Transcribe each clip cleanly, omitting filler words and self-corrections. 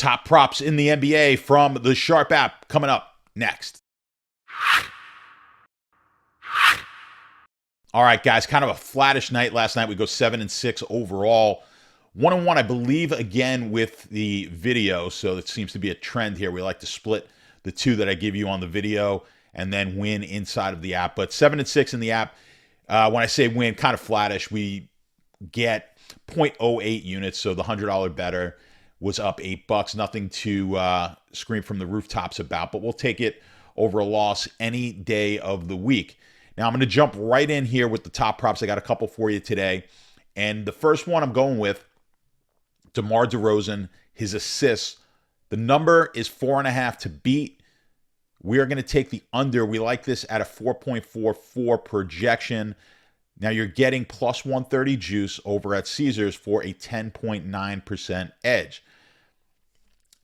Top props in the NBA from the Sharp app coming up next. All right, guys, kind of a flattish night last night. We go 7-6 overall. 1-1, I believe, again with the video. So it seems to be a trend here. We like to split the two that I give you on the video and then win inside of the app. But 7-6 in the app. When I say win, kind of flattish, we get 0.08 units. So the $100 better was up $8. Nothing to scream from the rooftops about, but we'll take it over a loss any day of the week. Now, I'm going to jump right in here with the top props. I got a couple for you today. And the first one I'm going with, DeMar DeRozan, his assists. The number is 4.5 to beat. We are going to take the under. We like this at a 4.44 projection. Now, you're getting plus 130 juice over at Caesars for a 10.9% edge.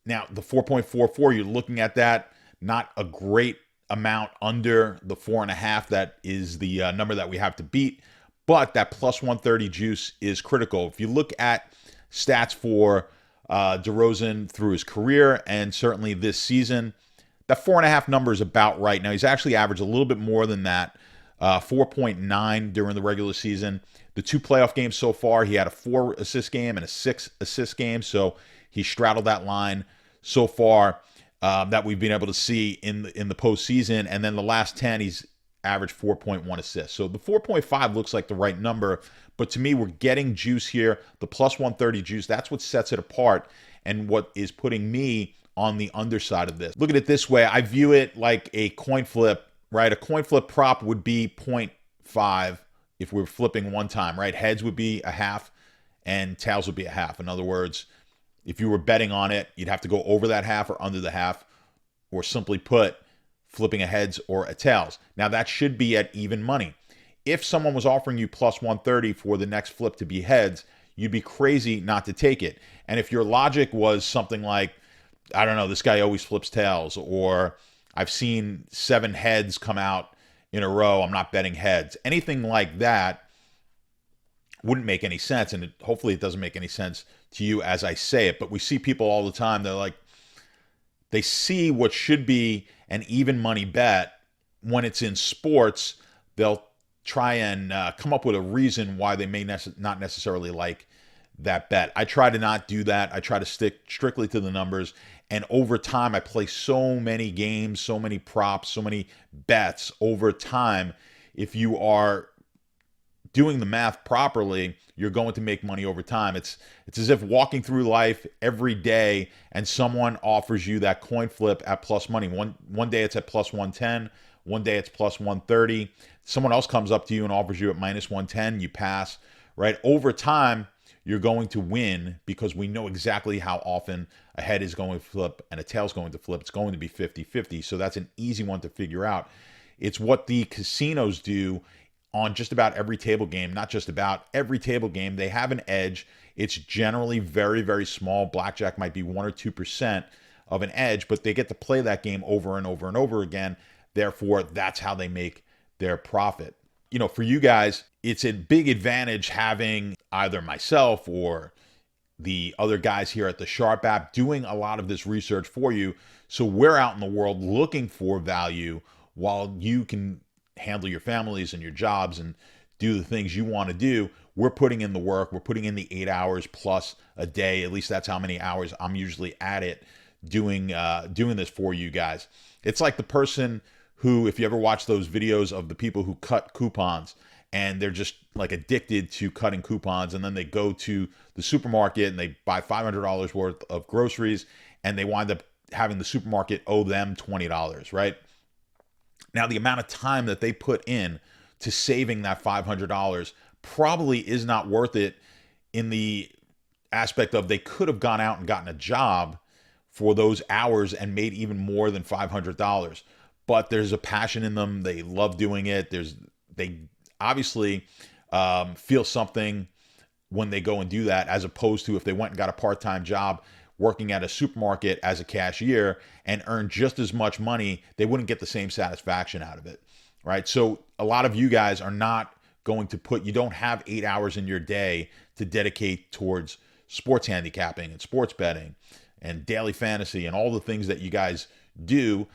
Now, the 4.44, you're looking at that, not a great amount under the 4.5. That is the number that we have to beat, but that plus 130 juice is critical. If you look at stats for DeRozan through his career and certainly this season, that 4.5 number is about right. Now, he's actually averaged a little bit more than that, 4.9 during the regular season. The 2 playoff games so far, he had a 4 assist game and a 6 assist game, so he straddled that line so far that we've been able to see in the postseason. And then the last 10, he's averaged 4.1 assists. So the 4.5 looks like the right number, but to me, we're getting juice here. The plus 130 juice, that's what sets it apart and what is putting me on the underside of this. Look at it this way. I view it like a coin flip, right? A coin flip prop would be 0.5 if we were flipping one time, right? Heads would be a half and tails would be a half. In other words, if you were betting on it, you'd have to go over that half or under the half, or simply put, flipping a heads or a tails. Now, that should be at even money. If someone was offering you plus 130 for the next flip to be heads, you'd be crazy not to take it. And if your logic was something like, I don't know, this guy always flips tails, or I've seen 7 heads come out in a row, I'm not betting heads. Anything like that wouldn't make any sense, and hopefully it doesn't make any sense to you as I say it. But we see people all the time, they're like, they see what should be an even money bet. When it's in sports, they'll try and come up with a reason why they may not necessarily like that bet. I try to not do that. I try to stick strictly to the numbers. And over time, I play so many games, so many props, so many bets over time. If you are doing the math properly, you're going to make money over time. It's as if walking through life every day and someone offers you that coin flip at plus money. One day it's at plus 110, one day it's plus 130. Someone else comes up to you and offers you at minus 110, you pass, right? Over time, you're going to win because we know exactly how often a head is going to flip and a tail is going to flip. It's going to be 50-50. So that's an easy one to figure out. It's what the casinos do on just about every table game, not just about every table game. They have an edge. It's generally very, very small. Blackjack might be 1 or 2% of an edge, but they get to play that game over and over and over again. Therefore, that's how they make their profit. You know, for you guys, it's a big advantage having either myself or the other guys here at the Sharp app doing a lot of this research for you. So we're out in the world looking for value while you can handle your families and your jobs and do the things you want to do. We're putting in the work. We're putting in the 8 hours plus a day. At least that's how many hours I'm usually at it doing this for you guys. It's like the person who, if you ever watch those videos of the people who cut coupons and they're just like addicted to cutting coupons, and then they go to the supermarket and they buy $500 worth of groceries and they wind up having the supermarket owe them $20, right? Now, the amount of time that they put in to saving that $500 probably is not worth it in the aspect of they could have gone out and gotten a job for those hours and made even more than $500. But there's a passion in them. They love doing it. They obviously feel something when they go and do that, as opposed to if they went and got a part-time job working at a supermarket as a cashier and earned just as much money, they wouldn't get the same satisfaction out of it, right? So a lot of you guys are not going to you don't have 8 hours in your day to dedicate towards sports handicapping and sports betting and daily fantasy and all the things that you guys do.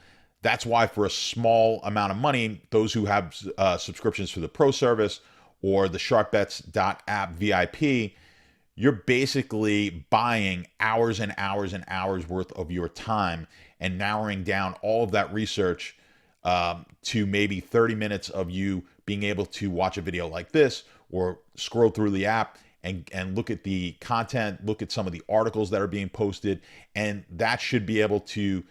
That's why for a small amount of money, those who have subscriptions for the pro service or the sharpbets.app VIP, you're basically buying hours and hours and hours worth of your time and narrowing down all of that research to maybe 30 minutes of you being able to watch a video like this or scroll through the app and look at the content, look at some of the articles that are being posted. And that should be able to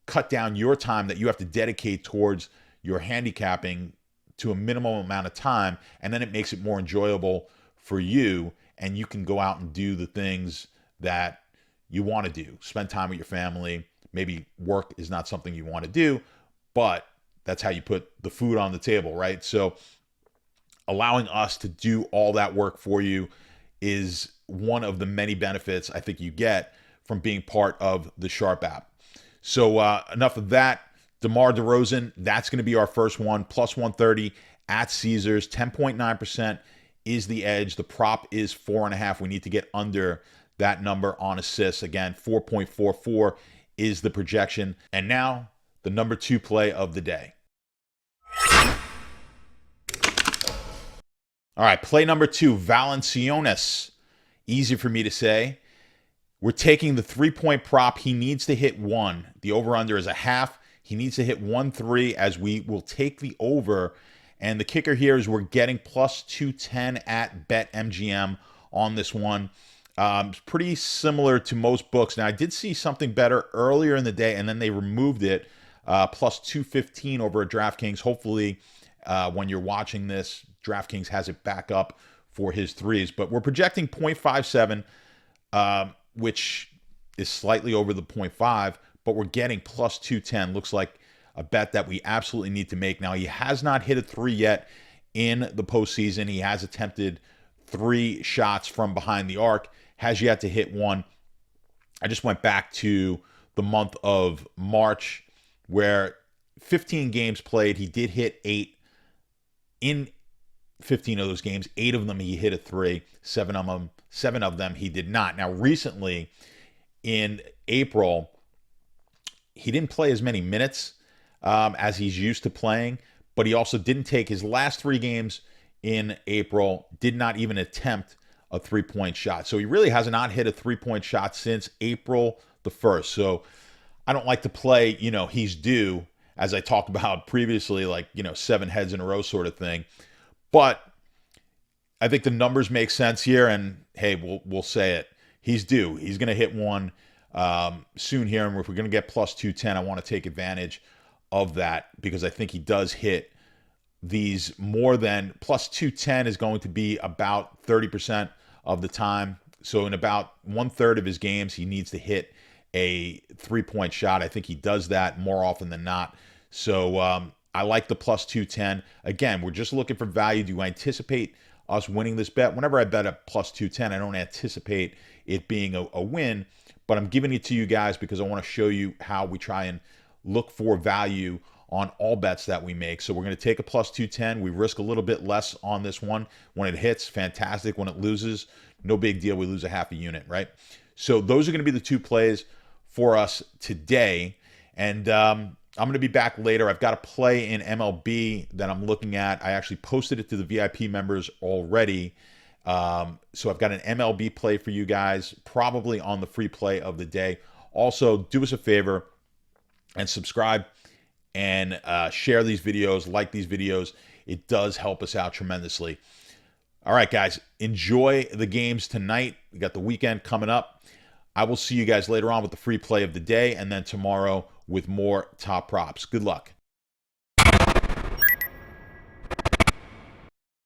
cut down your time that you have to dedicate towards your handicapping to a minimum amount of time. And then it makes it more enjoyable for you. And you can go out and do the things that you want to do. Spend time with your family. Maybe work is not something you want to do, but that's how you put the food on the table, right? So allowing us to do all that work for you is one of the many benefits I think you get from being part of the Sharp app. So enough of that. DeMar DeRozan, that's going to be our first one, plus 130 at Caesars, 10.9% is the edge. The prop is 4.5. We need to get under that number on assists. Again, 4.44 is the projection. And now the number 2 play of the day. All right, play number 2, Valanciunas. Easy for me to say. We're taking the 3-point prop. He needs to hit 1. The over-under is a half. He needs to hit 1-3 as we will take the over. And the kicker here is we're getting plus 210 at BetMGM on this one. It's pretty similar to most books. Now, I did see something better earlier in the day, and then they removed it, plus 215 over at Draftkings. Hopefully, when you're watching this, DraftKings has it back up for his threes. But we're projecting 0.57, which is slightly over the 0.5, but we're getting plus 210. Looks like a bet that we absolutely need to make. Now, he has not hit a 3 yet in the postseason. He has attempted 3 shots from behind the arc, has yet to hit 1. I just went back to the month of March where 15 games played. He did hit 8 in 15 of those games. 8 of them he hit a 3. 7 of them he did not. Now, recently in April, he didn't play as many minutes as he's used to playing, but he also didn't take his last 3 games in April, did not even attempt a 3-point shot. So he really has not hit a 3-point shot since April the 1st. So I don't like to play, he's due, as I talked about previously, like, 7 heads in a row sort of thing. But I think the numbers make sense here, and hey, we'll say it. He's due. He's going to hit 1 soon here, and if we're going to get plus 210, I want to take advantage of that because I think he does hit these more than plus 210 is going to be about 30% of the time. So in about 1/3 of his games, he needs to hit a 3-point shot. I think he does that more often than not. So I like the plus 210. Again, we're just looking for value. Do I anticipate us winning this bet? Whenever I bet at plus 210, I don't anticipate it being a win, but I'm giving it to you guys because I want to show you how we try and look for value on all bets that we make. So we're going to take a plus 210. We risk a little bit less on this one. When it hits, fantastic. When it loses, no big deal. We lose a half a unit, right? So those are going to be the 2 plays for us today. And I'm going to be back later. I've got a play in MLB that I'm looking at. I actually posted it to the VIP members already. So I've got an MLB play for you guys, probably on the free play of the day. Also, do us a favor and subscribe and share these videos, like these videos. It does help us out tremendously. All right, guys, enjoy the games tonight. We got the weekend coming up. I will see you guys later on with the free play of the day and then tomorrow with more top props. Good luck.